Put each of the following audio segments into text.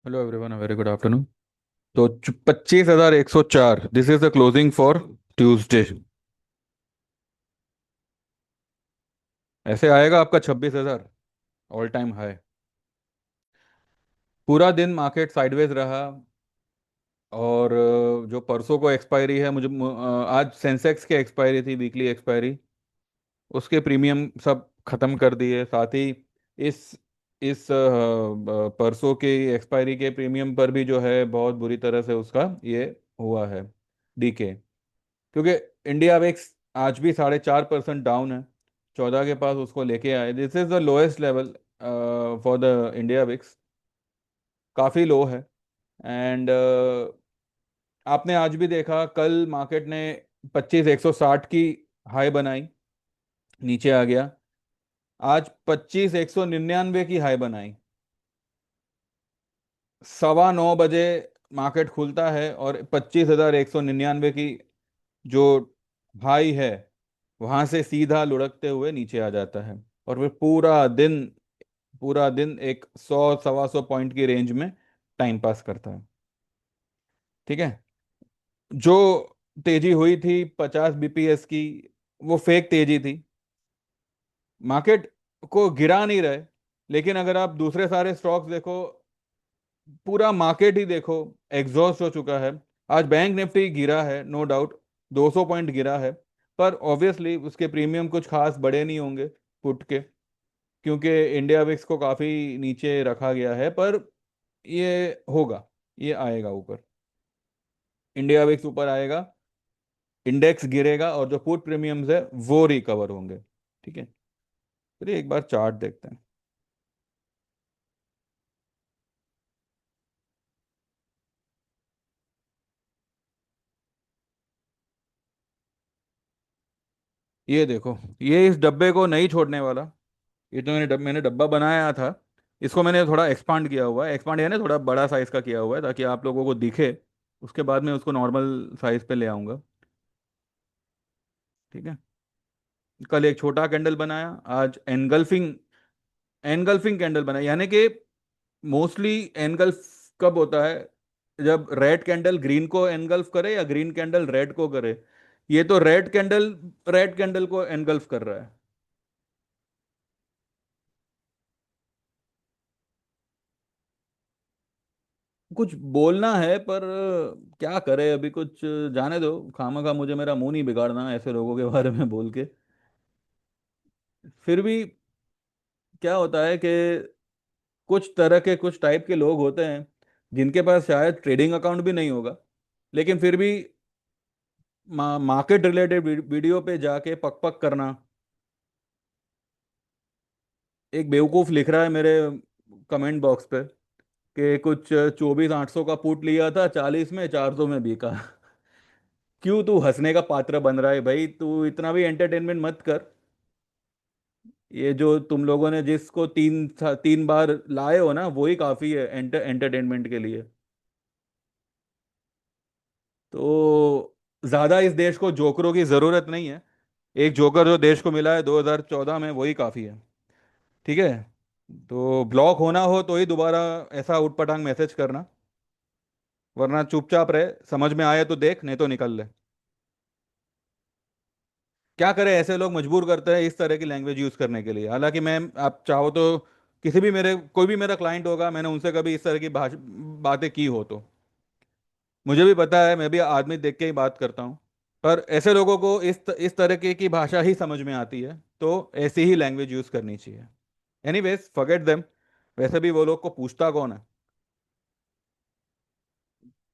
Hello everyone, very good afternoon. तो 25,104, this is the closing for Tuesday. ऐसे आएगा आपका 26,000, ऑल टाइम हाई। पूरा दिन मार्केट साइडवेज रहा। और जो परसों को एक्सपायरी है, आज सेंसेक्स की एक्सपायरी थी, वीकली एक्सपायरी। उसके प्रीमियम सब खत्म कर दिए, साथ ही इस परसों के एक्सपायरी के प्रीमियम पर भी जो है बहुत बुरी तरह से उसका ये हुआ है, डीके। क्योंकि इंडिया विक्स आज भी 4.5% डाउन है। 14 के पास उसको लेके आए। This is the lowest level for the India VIX, काफ़ी लो है। एंड आपने आज भी देखा, कल मार्केट ने 25,160 की हाई बनाई, नीचे आ गया। आज 25,199 की हाई बनाई। 9:15 मार्केट खुलता है और 25,199 की जो हाई है, वहां से सीधा लुढ़कते हुए नीचे आ जाता है। और फिर पूरा दिन एक 100 सवा 100 पॉइंट की रेंज में टाइम पास करता है। ठीक है। जो तेजी हुई थी 50 बीपीएस की, वो फेक तेजी थी। मार्केट को गिरा नहीं रहे, लेकिन अगर आप दूसरे सारे स्टॉक्स देखो, पूरा मार्केट ही देखो, एग्जॉस्ट हो चुका है। आज बैंक निफ्टी गिरा है, नो डाउट, 200 पॉइंट गिरा है। पर ऑब्वियसली उसके प्रीमियम कुछ खास बड़े नहीं होंगे पुट के, क्योंकि इंडिया विक्स को काफी नीचे रखा गया है। पर ये होगा, ये आएगा ऊपर। इंडिया विक्स ऊपर आएगा, इंडेक्स गिरेगा, और जो पुट प्रीमियम्स है वो रिकवर होंगे। ठीक है। फिर एक बार चार्ट देखते हैं। ये देखो, ये इस डब्बे को नहीं छोड़ने वाला। ये तो मैंने डब्बा बनाया था। इसको मैंने थोड़ा एक्सपांड किया हुआ है, एक्सपांड यानी थोड़ा बड़ा साइज का किया हुआ है, ताकि आप लोगों को दिखे। उसके बाद में उसको नॉर्मल साइज पे ले आऊंगा। ठीक है। कल एक छोटा कैंडल बनाया, आज एनगल्फिंग एनगल्फिंग कैंडल बनाया। यानी कि मोस्टली एनगल्फ कब होता है? जब रेड कैंडल ग्रीन को एनगल्फ करे या ग्रीन कैंडल रेड को करे। ये तो रेड कैंडल को एनगल्फ कर रहा है। कुछ बोलना है, पर क्या करे अभी कुछ। जाने दो, खामखा मुझे मेरा मुंह नहीं बिगाड़ना ऐसे लोगों के बारे में बोल के। फिर भी क्या होता है कि कुछ तरह के, कुछ टाइप के लोग होते हैं जिनके पास शायद ट्रेडिंग अकाउंट भी नहीं होगा, लेकिन फिर भी मार्केट रिलेटेड वीडियो पे जाके पक पक करना। एक बेवकूफ लिख रहा है मेरे कमेंट बॉक्स पे कि कुछ 24,800 का पुट लिया था, 40 में 400 में बिका। क्यों तू हंसने का पात्र बन रहा है भाई? तू इतना भी एंटरटेनमेंट मत कर। ये जो तुम लोगों ने जिसको 3 बार लाए हो ना, वही काफी है एंटरटेनमेंट के लिए। तो ज्यादा इस देश को जोकरों की जरूरत नहीं है। एक जोकर जो देश को मिला है 2014 में, वही काफी है। ठीक है। तो ब्लॉक होना हो तो ही दोबारा ऐसा उटपटांग मैसेज करना, वरना चुपचाप रहे। समझ में आए तो देख, नहीं तो निकल ले। क्या करे, ऐसे लोग मजबूर करते हैं इस तरह की लैंग्वेज यूज करने के लिए। हालांकि मैं, आप चाहो तो किसी भी मेरे, कोई भी मेरा क्लाइंट होगा, मैंने उनसे कभी इस तरह की बातें की हो तो मुझे भी पता है, मैं भी आदमी देख के ही बात करता हूँ। पर ऐसे लोगों को इस तरीके की भाषा ही समझ में आती है, तो ऐसी ही लैंग्वेज यूज करनी चाहिए। Anyways, forget them. वैसे भी वो लोग को पूछता कौन है?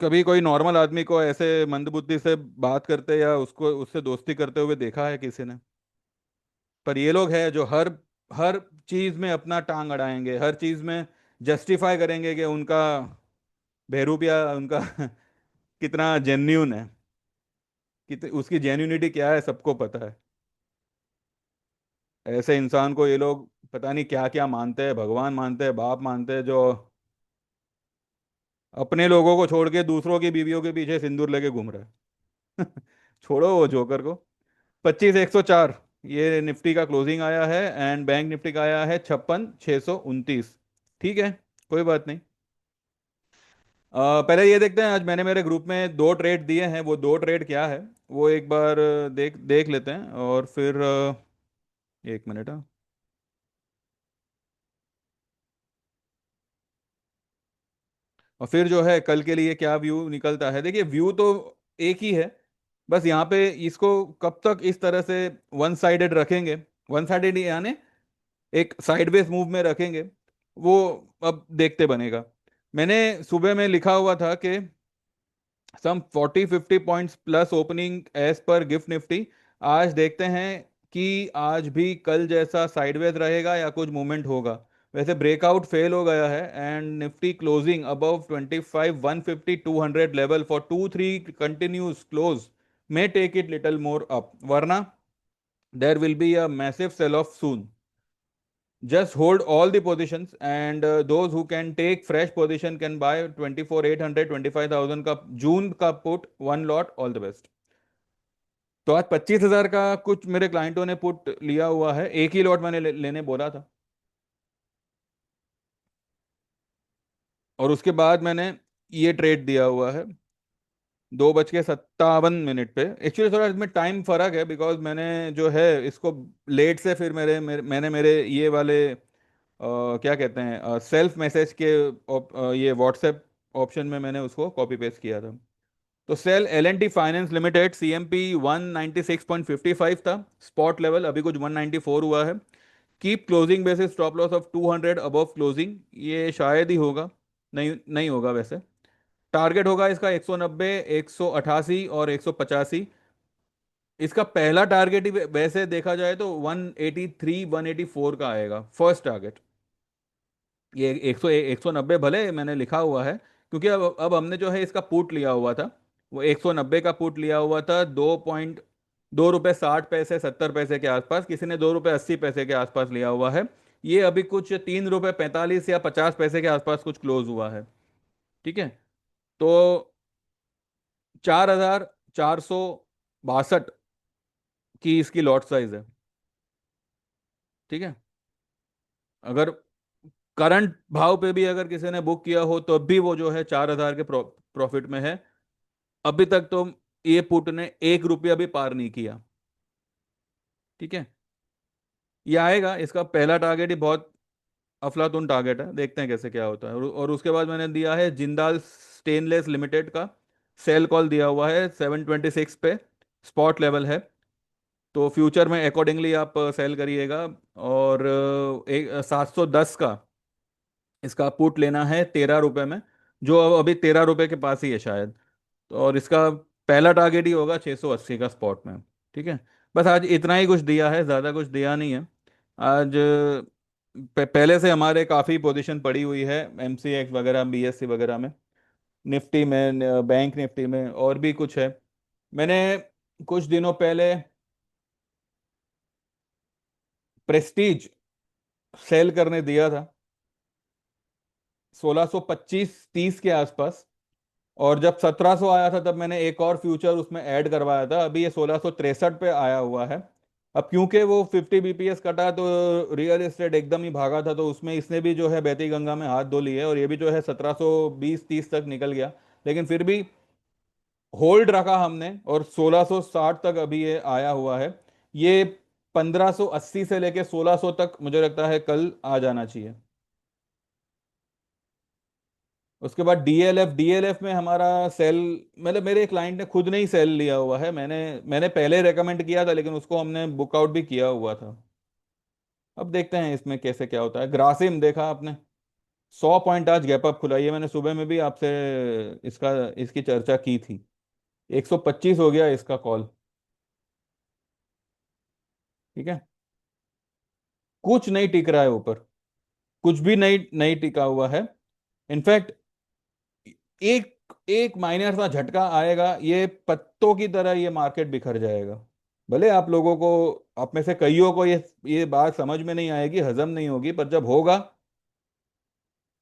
कभी कोई नॉर्मल आदमी को ऐसे मंदबुद्धि से बात करते या उसको उससे दोस्ती करते हुए देखा है किसी ने? पर ये लोग हैं जो हर हर चीज में अपना टांग अड़ाएंगे, हर चीज में जस्टिफाई करेंगे कि उनका बहरूपिया उनका कितना जेन्यून है, उसकी जेन्यूनिटी क्या है, सबको पता है। ऐसे इंसान को ये लोग पता नहीं क्या क्या मानते हैं, भगवान मानते हैं, बाप मानते हैं, जो अपने लोगों को छोड़ के दूसरों की बीवियों के पीछे सिंदूर लेके घूम रहा है। छोड़ो वो जोकर को। 25,104 ये निफ्टी का क्लोजिंग आया है, एंड बैंक निफ्टी का आया है 56,629। ठीक है, कोई बात नहीं। पहले ये देखते हैं, आज मैंने मेरे ग्रुप में दो ट्रेड दिए हैं, वो दो ट्रेड क्या है वो एक बार देख देख लेते हैं, और फिर एक मिनट। हाँ। और फिर जो है कल के लिए क्या व्यू निकलता है, देखिए व्यू तो एक ही है। बस यहाँ पे इसको कब तक इस तरह से वन साइडेड रखेंगे, वन साइडेड यानी एक साइडवेज मूव में रखेंगे, वो अब देखते बनेगा। मैंने सुबह में लिखा हुआ था कि some 40-50 points plus opening as per GIFT Nifty. आज देखते हैं कि आज भी कल जैसा साइडवेज रहेगा या कुछ मूवमेंट होगा। वैसे ब्रेकआउट फेल हो गया है, and Nifty closing above 25 150 200 level for 2-3 continuous close may take it little more up, वरना there will be a massive sell off soon. Just hold all the positions, and those who can take fresh position can buy 24 800 25,000 का जून का put one lot, all the best. तो आज 25,000 का कुछ मेरे क्लाइंटों ने put लिया हुआ है, एक ही लॉट मैंने लेने बोला था। और उसके बाद मैंने ये ट्रेड दिया हुआ है 2:57 पे। एक्चुअली थोड़ा इसमें टाइम फर्क है, बिकॉज मैंने जो है इसको लेट से, फिर मैंने मेरे ये वाले क्या कहते हैं सेल्फ मैसेज के ये व्हाट्सएप ऑप्शन में मैंने उसको कॉपी पेस्ट किया था। तो sell L N T finance limited C M P 196.55 था स्पॉट लेवल, अभी कुछ 194 हुआ है। Keep closing basis stop loss of 200 above closing, ये शायद ही होगा, नहीं नहीं होगा वैसे। टारगेट होगा इसका 190 188 और 185। इसका पहला टारगेट ही वैसे देखा जाए तो 183 184 का आएगा फर्स्ट टारगेट। ये 190 भले मैंने लिखा हुआ है, क्योंकि अब हमने जो है इसका पुट लिया हुआ था, वो 190 का पुट लिया हुआ था 2.2 रुपये 60 पैसे 70 पैसे के आसपास, किसी ने 2 रुपये 80 पैसे के आसपास लिया हुआ है। ये अभी कुछ 3 रुपये 45 या 50 पैसे के आसपास कुछ क्लोज हुआ है। ठीक है। तो 4,462 की इसकी लॉट साइज है। ठीक है। अगर करंट भाव पे भी अगर किसी ने बुक किया हो तो भी वो जो है 4,000 के प्रॉफिट में है। अभी तक तो ये पुट ने 1 रुपया भी पार नहीं किया। ठीक है। ये आएगा, इसका पहला टारगेट ही बहुत अफलातुन टारगेट है, देखते हैं कैसे क्या होता है। और उसके बाद मैंने दिया है जिंदाल स्टेनलेस लिमिटेड का सेल कॉल दिया हुआ है 726 पे, स्पॉट लेवल है। तो फ्यूचर में अकॉर्डिंगली आप सेल करिएगा। और एक 710 का इसका पुट लेना है 13 रुपए में, जो अभी 13 रुपए के पास ही है शायद। तो और इसका पहला टारगेट ही होगा 680 का स्पॉट में। ठीक है। बस आज इतना ही कुछ दिया है, ज़्यादा कुछ दिया नहीं है आज। पहले से हमारे काफ़ी पोजीशन पड़ी हुई है एमसीएक्स वगैरह बीएससी वगैरह में, निफ्टी में, बैंक निफ्टी में, और भी कुछ है। मैंने कुछ दिनों पहले प्रेस्टीज सेल करने दिया था 1625-30 के आसपास, और जब 1700 आया था तब मैंने एक और फ्यूचर उसमें ऐड करवाया था, अभी ये 1663 पे आया हुआ है। अब क्योंकि वो 50 बीपीएस कटा तो रियल एस्टेट एकदम ही भागा था, तो उसमें इसने भी जो है बहती गंगा में हाथ धो लिए, और ये भी जो है 1720-30 तक निकल गया। लेकिन फिर भी होल्ड रखा हमने, और 1660 तक अभी ये आया हुआ है। ये 1580 से लेके 1600 तक मुझे लगता है कल आ जाना चाहिए। उसके बाद डीएलएफ में हमारा सेल, मतलब मेरे क्लाइंट ने खुद ने ही सेल लिया हुआ है, मैंने मैंने पहले रेकमेंड किया था, लेकिन उसको हमने बुकआउट भी किया हुआ था। अब देखते हैं इसमें कैसे क्या होता है। ग्रासिम देखा आपने, 100 पॉइंट आज गैप अप खुला, ये मैंने सुबह में भी आपसे इसका इसकी चर्चा की थी। 125 हो गया इसका कॉल। ठीक है। कुछ नहीं टिक रहा है ऊपर, कुछ भी नहीं नहीं टिका हुआ है। इनफैक्ट एक एक माइनर सा झटका आएगा, ये पत्तों की तरह ये मार्केट बिखर जाएगा। भले आप लोगों को, आप में से कईयों को ये बात समझ में नहीं आएगी, हजम नहीं होगी, पर जब होगा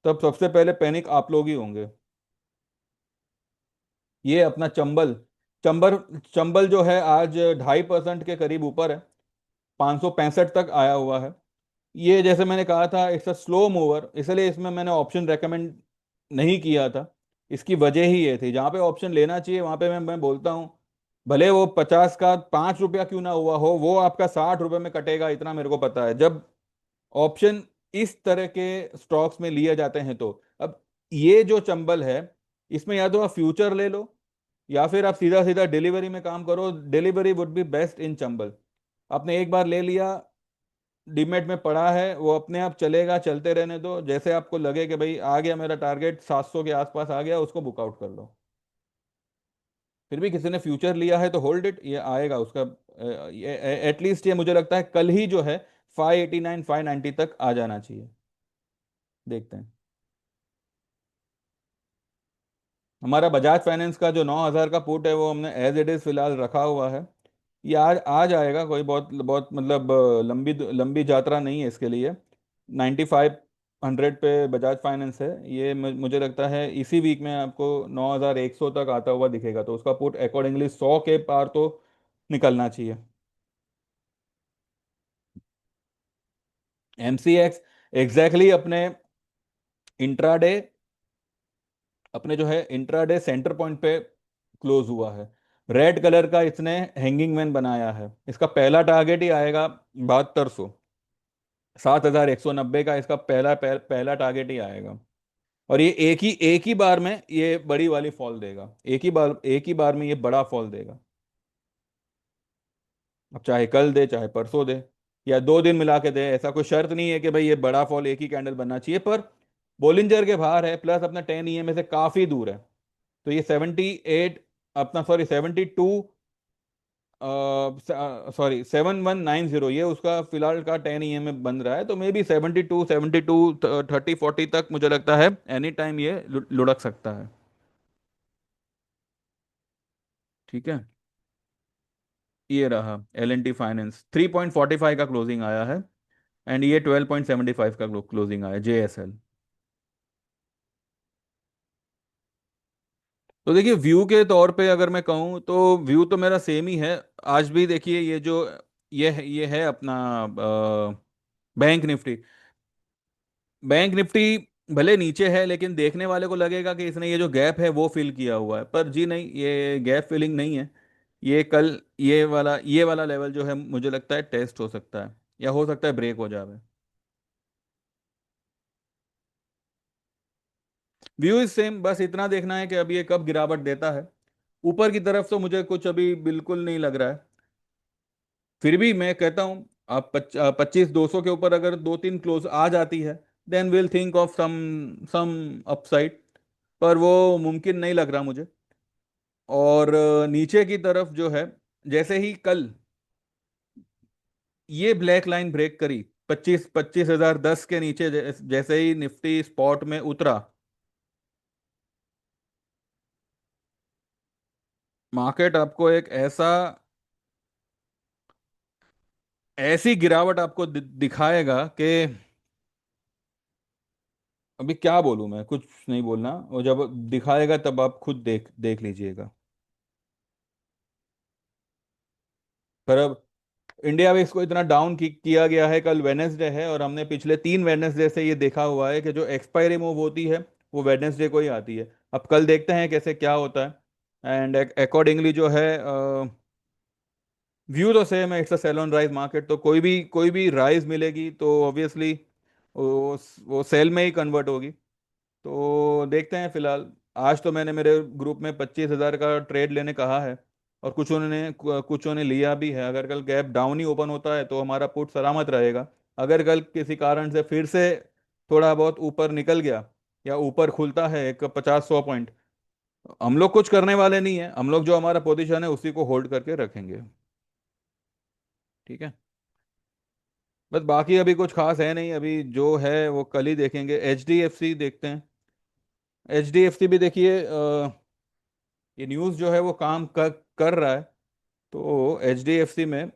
तब सबसे पहले पैनिक आप लोग ही होंगे। ये अपना चंबल चंबल चंबल जो है आज 2.5% के करीब ऊपर है, 565 तक आया हुआ है। ये जैसे मैंने कहा था इट्स अ स्लो मूवर, इसलिए इसमें मैंने ऑप्शन रेकमेंड नहीं किया था। इसकी वजह ही ये थी, जहां पे ऑप्शन लेना चाहिए वहां पे मैं बोलता हूँ, भले वो 50 का 5 रुपया क्यों ना हुआ हो, वो आपका 60 रुपए में कटेगा, इतना मेरे को पता है। जब ऑप्शन इस तरह के स्टॉक्स में लिए जाते हैं तो अब ये जो चंबल है, इसमें या तो आप फ्यूचर ले लो, या फिर आप सीधा सीधा डिलीवरी में काम करो। Delivery would be best in Chambal. आपने एक बार ले लिया, डीमेट में पड़ा है, वो अपने आप चलेगा, चलते रहने दो। जैसे आपको लगे कि भाई आ गया मेरा टारगेट 700 के आसपास आ गया, उसको बुकआउट कर लो। फिर भी किसी ने फ्यूचर लिया है तो होल्ड इट, ये आएगा उसका। एटलीस्ट ये मुझे लगता है कल ही जो है 589 590 तक आ जाना चाहिए। देखते हैं। हमारा बजाज फाइनेंस का जो 9,000 का पुट है वो हमने एज इट इज फिलहाल रखा हुआ है। ये आज आ जाएगा, कोई बहुत बहुत मतलब लंबी लंबी यात्रा नहीं है इसके लिए। 9500 पे बजाज फाइनेंस है। ये मुझे लगता है इसी वीक में आपको 9,100 तक आता हुआ दिखेगा, तो उसका पुट अकॉर्डिंगली 100 के पार तो निकलना चाहिए। MCX एग्जैक्टली इंट्राडे अपने जो है इंट्राडे सेंटर पॉइंट पे क्लोज हुआ है। रेड कलर का इसने हैंगिंग मैन बनाया है। इसका पहला टारगेट ही आएगा 7200। 7,190 का इसका पहला टारगेट ही आएगा। और ये एक ही बार में ये बड़ी वाली फॉल देगा, एक ही बार में ये बड़ा फॉल देगा। अब चाहे कल दे चाहे परसों दे या 2 दिन मिला के दे, ऐसा कोई शर्त नहीं है कि भाई ये बड़ा फॉल एक ही कैंडल बनना चाहिए। पर बोलिंजर के बाहर है, प्लस अपना 10 EMA से काफी दूर है। तो ये 78, अपना सॉरी 72, सॉरी 7190, ये उसका फिलहाल का 10 EMA बन रहा है। तो मे बी 72 30 40 तक मुझे लगता है एनी टाइम ये लुढ़क सकता है। ठीक है। ये रहा L&T फाइनेंस, 3.45 का क्लोजिंग आया है। एंड ये 12.75 का क्लोजिंग आया JSL। तो देखिए व्यू के तौर पे अगर मैं कहूँ तो व्यू तो मेरा सेम ही है। आज भी देखिए ये जो ये है अपना बैंक निफ्टी। बैंक निफ्टी भले नीचे है, लेकिन देखने वाले को लगेगा कि इसने ये जो गैप है वो फिल किया हुआ है, पर जी नहीं, ये गैप फिलिंग नहीं है। ये कल ये वाला लेवल जो है मुझे लगता है टेस्ट हो सकता है, या हो सकता है ब्रेक हो जाए। व्यू इज सेम, बस इतना देखना है कि अब ये कब गिरावट देता है। ऊपर की तरफ तो मुझे कुछ अभी बिल्कुल नहीं लग रहा है। फिर भी मैं कहता हूँ आप 25 200 के ऊपर अगर 2 3 क्लोज आ जाती है, then will think of some some upside. पर वो मुमकिन नहीं लग रहा मुझे। और नीचे की तरफ जो है, जैसे ही कल ये ब्लैक लाइन ब्रेक करी 25,010 के नीचे, जैसे ही निफ्टी स्पॉट में उतरा, मार्केट आपको एक ऐसी गिरावट आपको दिखाएगा कि अभी क्या बोलूं मैं, कुछ नहीं बोलना। और जब दिखाएगा तब आप खुद देख देख लीजिएगा। पर अब इंडिया में इसको इतना डाउन किया गया है, कल वेनेसडे है और हमने पिछले 3 वेनेसडे से ये देखा हुआ है कि जो एक्सपायरी मूव होती है वो वेनेसडे को ही आती है। अब कल देखते हैं कैसे क्या होता है। एंड अकॉर्डिंगली जो है व्यू तो सेम है, it's a sell on rise market. तो कोई भी राइज मिलेगी तो ऑब्वियसली वो सेल में ही कन्वर्ट होगी। तो देखते हैं फिलहाल। आज तो मैंने मेरे ग्रुप में 25,000 का ट्रेड लेने कहा है, और कुछों ने लिया भी है। अगर कल गैप डाउन ही ओपन होता है तो हमारा पुट सलामत रहेगा। अगर कल किसी कारण से फिर से थोड़ा बहुत ऊपर निकल गया, या ऊपर खुलता है एक 50 100 पॉइंट, हम लोग कुछ करने वाले नहीं है। हम लोग जो हमारा पोजीशन है उसी को होल्ड करके रखेंगे। ठीक है। बस बाकी अभी कुछ खास है नहीं, अभी जो है वो कल ही देखेंगे। HDFC देखते हैं। HDFC भी देखिए, ये न्यूज़ जो है वो काम कर रहा है। तो HDFC में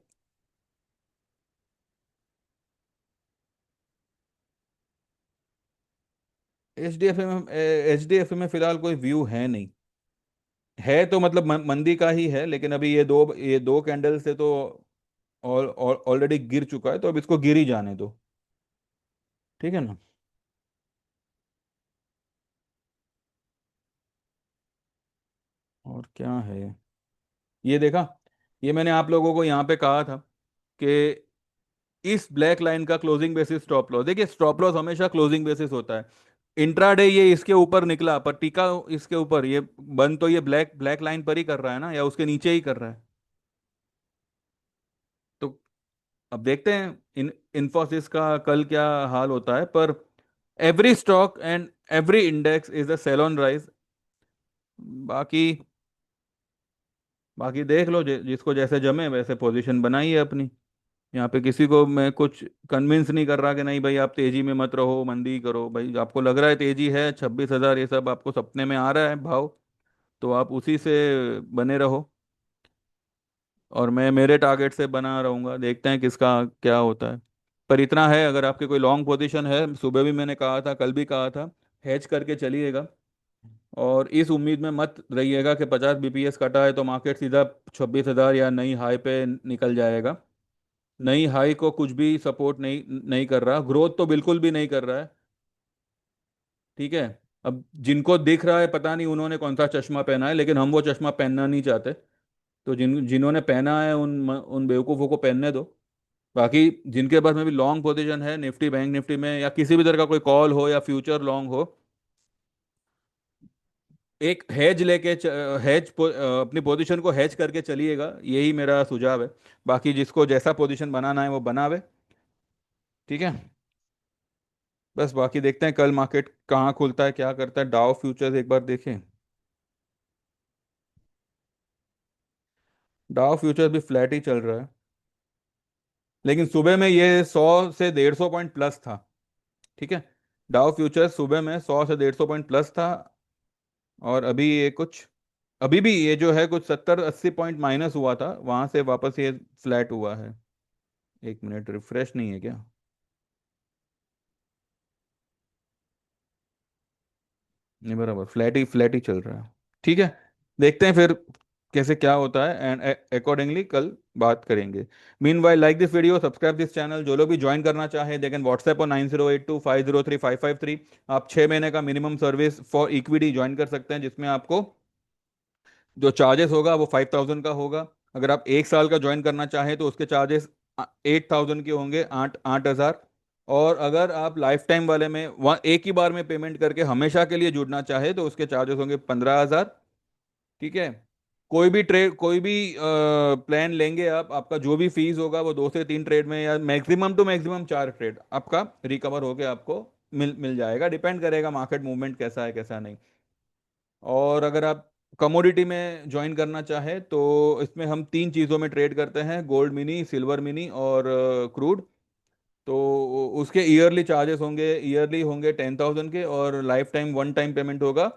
एच डी एफ सी में फिलहाल कोई व्यू है नहीं। है तो मतलब मंदी का ही है, लेकिन अभी ये दो कैंडल से तो ऑलरेडी गिर चुका है, तो अब इसको गिर ही जाने दो। ठीक है ना। और क्या है ये देखा, ये मैंने आप लोगों को यहाँ पे कहा था कि इस ब्लैक लाइन का क्लोजिंग बेसिस स्टॉप लॉस, देखिए स्टॉप लॉस हमेशा क्लोजिंग बेसिस होता है। इंट्राडे ये इसके ऊपर निकला पर टिका इसके ऊपर, ये बंद तो ये ब्लैक ब्लैक लाइन पर ही कर रहा है ना, या उसके नीचे ही कर रहा है। तो अब देखते हैं इन्फोसिस का कल क्या हाल होता है, पर every stock and every index is a sell on rise. बाकी बाकी देख लो, जिसको जैसे जमे वैसे पोजीशन बनाइए अपनी। यहाँ पे किसी को मैं कुछ कन्विंस नहीं कर रहा कि नहीं भाई आप तेजी में मत रहो, मंदी करो। भाई आपको लग रहा है तेजी है, 26,000 ये सब आपको सपने में आ रहा है भाव, तो आप उसी से बने रहो। और मैं मेरे टारगेट से बना रहूंगा, देखते हैं किसका क्या होता है। पर इतना है, अगर आपके कोई लॉन्ग पोजीशन है, सुबह भी मैंने कहा था, कल भी कहा था, हेज करके चलिएगा। और इस उम्मीद में मत रहिएगा कि 50 बीपीएस कटा है तो मार्केट सीधा 26,000 या नई हाई पे निकल जाएगा। नई हाई को कुछ भी सपोर्ट नहीं नहीं कर रहा, ग्रोथ तो बिल्कुल भी नहीं कर रहा है। ठीक है। अब जिनको दिख रहा है पता नहीं उन्होंने कौन सा चश्मा पहना है, लेकिन हम वो चश्मा पहनना नहीं चाहते। तो जिन्होंने पहना है उन बेवकूफ़ों को पहनने दो। बाकी जिनके पास में भी लॉन्ग पोजीशन है निफ्टी बैंक निफ्टी में, या किसी भी तरह का कोई कॉल हो या फ्यूचर लॉन्ग हो, एक हेज लेके अपनी पोजीशन को हेज करके चलिएगा, यही मेरा सुझाव है। बाकी जिसको जैसा पोजीशन बनाना है वो बनावे। ठीक है। बस बाकी देखते हैं कल मार्केट कहाँ खुलता है, क्या करता है। डाउ फ्यूचर्स एक बार देखें। डाउ फ्यूचर्स भी फ्लैट ही चल रहा है, लेकिन सुबह में ये 100 से 150 पॉइंट प्लस था। ठीक है। डाउ फ्यूचर्स सुबह में 100 से 150 पॉइंट प्लस था। और अभी ये कुछ, अभी भी ये जो है कुछ 70-80 पॉइंट माइनस हुआ था, वहां से वापस ये फ्लैट हुआ है। एक मिनट, रिफ्रेश नहीं है क्या? नहीं, बराबर फ्लैट ही चल रहा है। ठीक है। देखते हैं फिर कैसे क्या होता है, एंड अकॉर्डिंगली कल बात करेंगे। Mean why like this video, subscribe this channel. जो लोग भी ज्वाइन करना चाहे दे कैन व्हाट्सएप और 9082503553। आप 6 महीने का minimum service for equity join कर सकते हैं, जिसमें आपको जो चार्जेस होगा वो 5,000 का होगा। अगर आप 1 साल का ज्वाइन करना चाहें तो उसके चार्जेस 8,000 के होंगे, 8,000। और अगर आप लाइफ टाइम वाले में वहाँ एक ही बार में पेमेंट करके हमेशा के लिए जुड़ना चाहे तो उसके चार्जेस होंगे 15,000। ठीक है। कोई भी प्लान लेंगे आप, आपका जो भी फीस होगा वो 2 से 3 ट्रेड में, या मैक्सिमम टू मैक्सिमम 4 ट्रेड आपका रिकवर होके आपको मिल मिल जाएगा। डिपेंड करेगा मार्केट मूवमेंट कैसा है कैसा नहीं। और अगर आप कमोडिटी में ज्वाइन करना चाहे तो इसमें हम 3 चीज़ों में ट्रेड करते हैं, गोल्ड मिनी, सिल्वर मिनी और क्रूड। तो उसके ईयरली चार्जेस होंगे, ईयरली होंगे 10,000 के, और life time one time payment होगा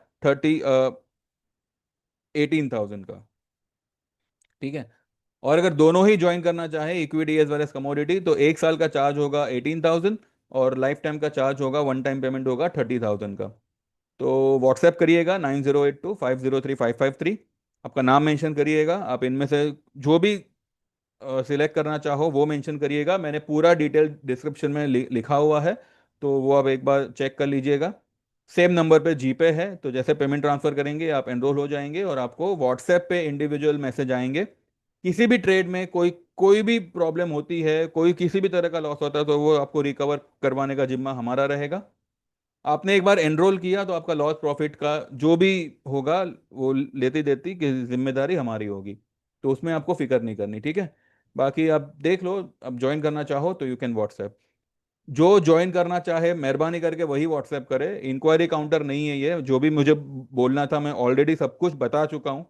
18,000 का। ठीक है। और अगर दोनों ही ज्वाइन करना चाहे, equity as well as commodity, तो 1 साल का चार्ज होगा 18,000, और लाइफ टाइम का चार्ज होगा, वन टाइम पेमेंट होगा 30,000 का। तो व्हाट्सएप करिएगा 9082503553। आपका नाम मेंशन करिएगा, आप इनमें से जो भी सिलेक्ट करना चाहो वो मेंशन करिएगा। मैंने पूरा डिटेल डिस्क्रिप्शन में लिखा हुआ है, तो वो आप एक बार चेक कर लीजिएगा। सेम नंबर पे जीपे है, तो जैसे पेमेंट ट्रांसफर करेंगे आप एनरोल हो जाएंगे, और आपको व्हाट्सएप पे इंडिविजुअल मैसेज आएंगे। किसी भी ट्रेड में कोई कोई भी प्रॉब्लम होती है, कोई किसी भी तरह का लॉस होता है, तो वो आपको रिकवर करवाने का जिम्मा हमारा रहेगा। आपने एक बार एनरोल किया तो आपका लॉस प्रॉफिट का जो भी होगा वो लेती देती की जिम्मेदारी हमारी होगी। तो उसमें आपको फिक्र नहीं करनी। ठीक है। बाकी आप देख लो, अब ज्वाइन करना चाहो तो यू कैन व्हाट्सएप। जो ज्वाइन करना चाहे मेहरबानी करके वही व्हाट्सएप करे, इंक्वायरी काउंटर नहीं है ये। जो भी मुझे बोलना था मैं ऑलरेडी सब कुछ बता चुका हूँ।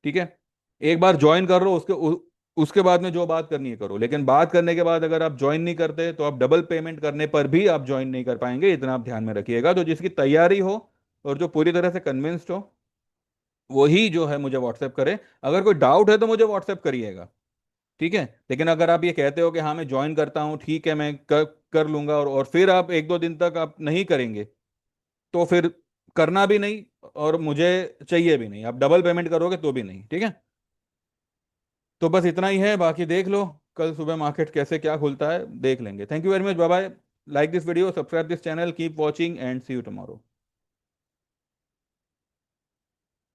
ठीक है। एक बार ज्वाइन कर लो, उसके बाद में जो बात करनी है करो, लेकिन बात करने के बाद अगर आप ज्वाइन नहीं करते तो आप डबल पेमेंट करने पर भी आप ज्वाइन नहीं कर पाएंगे, इतना आप ध्यान में रखिएगा। तो जिसकी तैयारी हो और जो पूरी तरह से कन्विंस्ड हो वही जो है मुझे व्हाट्सएप करे। अगर कोई डाउट है तो मुझे व्हाट्सएप करिएगा। ठीक है। लेकिन अगर आप ये कहते हो कि हाँ मैं ज्वाइन करता हूँ, ठीक है मैं कर लूंगा, और फिर आप 1-2 दिन तक आप नहीं करेंगे, तो फिर करना भी नहीं, और मुझे चाहिए भी नहीं। आप डबल पेमेंट करोगे तो भी नहीं। ठीक है। तो बस इतना ही है, बाकी देख लो कल सुबह मार्केट कैसे क्या खुलता है, देख लेंगे। Thank you very much, bye bye. Like this video, subscribe this channel, keep watching and see you tomorrow.